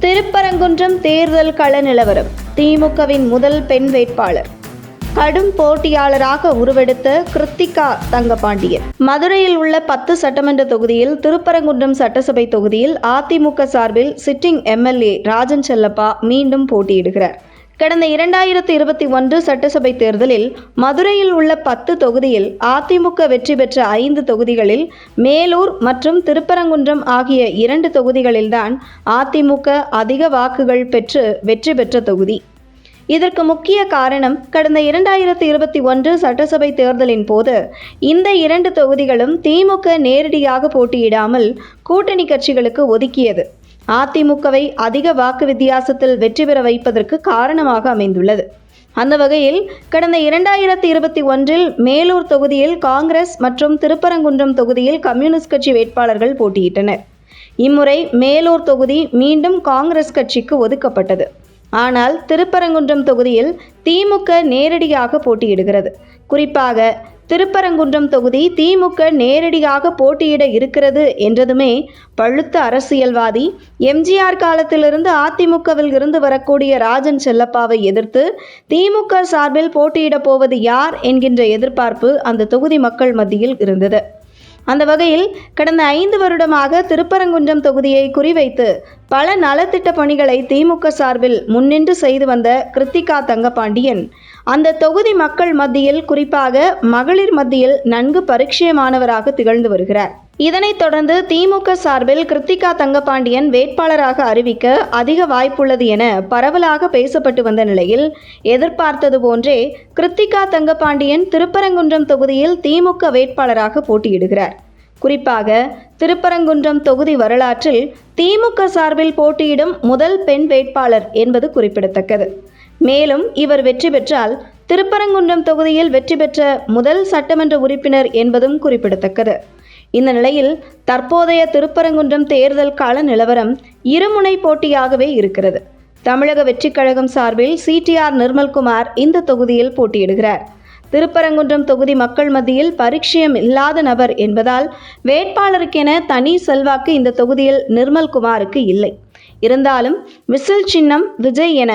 திருப்பரங்குன்றம் தேர்தல் கள நிலவரம். திமுகவின் முதல் பெண் வேட்பாளர், கடும் போட்டியாளராக உருவெடுத்த கிருத்திகா தங்கபாண்டியன். மதுரையில் உள்ள 10 சட்டமன்ற தொகுதியில் திருப்பரங்குன்றம் சட்டசபை தொகுதியில் அதிமுக சார்பில் சிட்டிங் எம்எல்ஏ ராஜன் செல்லப்பா மீண்டும் போட்டியிடுகிறார். கடந்த 2021 சட்டசபை தேர்தலில் மதுரையில் உள்ள 10 தொகுதியில் அதிமுக வெற்றி பெற்ற 5 தொகுதிகளில் மேலூர் மற்றும் திருப்பரங்குன்றம் ஆகிய 2 தொகுதிகளில்தான் அதிமுக அதிக வாக்குகள் பெற்று வெற்றி பெற்ற தொகுதி. இதற்கு முக்கிய காரணம், கடந்த 2021 சட்டசபை தேர்தலின் போது இந்த 2 தொகுதிகளும் திமுக நேரடியாக போட்டியிடாமல் கூட்டணி கட்சிகளுக்கு ஒதுக்கியது அதிமுகவை அதிக வாக்கு வித்தியாசத்தில் வெற்றி பெற வைப்பதற்கு காரணமாக அமைந்துள்ளது. அந்த வகையில் கடந்த 2021 மேலூர் தொகுதியில் காங்கிரஸ் மற்றும் திருப்பரங்குன்றம் தொகுதியில் கம்யூனிஸ்ட் கட்சி வேட்பாளர்கள் போட்டியிட்டனர். இம்முறை மேலூர் தொகுதி மீண்டும் காங்கிரஸ் கட்சிக்கு ஒதுக்கப்பட்டது. ஆனால் திருப்பரங்குன்றம் தொகுதியில் திமுக நேரடியாக போட்டியிடுகிறது. குறிப்பாக திருப்பரங்குன்றம் தொகுதி திமுக நேரடியாக போட்டியிட இருக்கிறது என்றதுமே பழுத்த அரசியல்வாதி, எம்ஜிஆர் காலத்திலிருந்து அதிமுகவில் இருந்து வரக்கூடிய ராஜன் செல்லப்பாவை எதிர்த்து திமுக சார்பில் போட்டியிடப் போவது யார் என்கின்ற எதிர்பார்ப்பு அந்த தொகுதி மக்கள் மத்தியில் இருந்தது. அந்த வகையில் கடந்த 5 வருடமாக திருப்பரங்குன்றம் தொகுதியை குறிவைத்து பல நலத்திட்ட பணிகளை திமுக சார்பில் முன்னின்று செய்து வந்த கிருத்திகா தங்கபாண்டியன் அந்த தொகுதி மக்கள் மத்தியில், குறிப்பாக மகளிர் மத்தியில் நன்கு பரிச்சயமானவராக திகழ்ந்து வருகிறார். இதனைத் தொடர்ந்து திமுக சார்பில் கிருத்திகா தங்கபாண்டியன் வேட்பாளராக அறிவிக்க அதிக வாய்ப்புள்ளது என பரவலாக பேசப்பட்டு வந்த நிலையில், எதிர்பார்த்தது போன்றே கிருத்திகா தங்கபாண்டியன் திருப்பரங்குன்றம் தொகுதியில் திமுக வேட்பாளராக போட்டியிடுகிறார். குறிப்பாக திருப்பரங்குன்றம் தொகுதி வரலாற்றில் திமுக சார்பில் போட்டியிடும் முதல் பெண் வேட்பாளர் என்பது குறிப்பிடத்தக்கது. மேலும் இவர் வெற்றி பெற்றால் திருப்பரங்குன்றம் தொகுதியில் வெற்றி பெற்ற முதல் சட்டமன்ற உறுப்பினர் என்பதும் குறிப்பிடத்தக்கது. இந்த நிலையில் தற்போதைய திருப்பரங்குன்றம் தேர்தல் கள நிலவரம் இருமுனை போட்டியாகவே இருக்கிறது. தமிழக வெற்றிக் கழகம் சார்பில் சிடிஆர் நிர்மல்குமார் இந்த தொகுதியில் போட்டியிடுகிறார். திருப்பரங்குன்றம் தொகுதி மக்கள் மத்தியில் பரிச்சயம் இல்லாத நபர் என்பதால் வேட்பாளருக்கென தனி செல்வாக்கு இந்த தொகுதியில் நிர்மல்குமாருக்கு இல்லை. இருந்தாலும் விசில் சின்னம் விஜய் என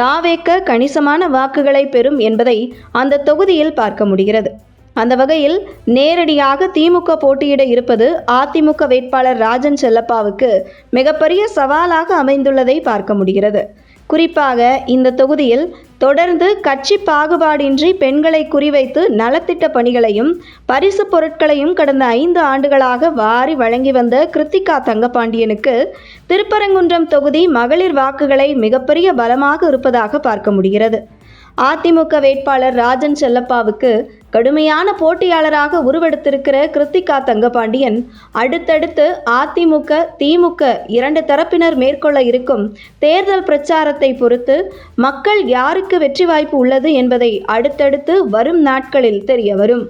தாவேக்க கணிசமான வாக்குகளை பெறும் என்பதை அந்த தொகுதியில் பார்க்க முடிகிறது. அந்த வகையில் நேரடியாக திமுக போட்டியிட இருப்பது அதிமுக வேட்பாளர் ராஜன் செல்லப்பாவுக்கு மிகப்பெரிய சவாலாக அமைந்துள்ளதை பார்க்க முடிகிறது. குறிப்பாக இந்த தொகுதியில் தொடர்ந்து கட்சி பாகுபாடின்றி பெண்களை குறிவைத்து நலத்திட்ட பணிகளையும் பரிசு பொருட்களையும் கடந்த 5 ஆண்டுகளாக வாரி வழங்கி வந்த கிருத்திகா தங்கபாண்டியனுக்கு திருப்பரங்குன்றம் தொகுதி மகளிர் வாக்குகளை மிகப்பெரிய பலமாக இருப்பதாக பார்க்க முடிகிறது. அதிமுக வேட்பாளர் ராஜன் செல்லப்பாவுக்கு கடுமையான போட்டியாளராக உருவெடுத்திருக்கிற கிருத்திகா தங்கபாண்டியன் அடுத்தடுத்து அதிமுக, திமுக 2 தரப்பினர் மேற்கொள்ள இருக்கும் தேர்தல் பிரச்சாரத்தை பொறுத்து மக்கள் யாருக்கு வெற்றி வாய்ப்பு உள்ளது என்பதை அடுத்தடுத்து வரும் நாட்களில் தெரிய வரும்.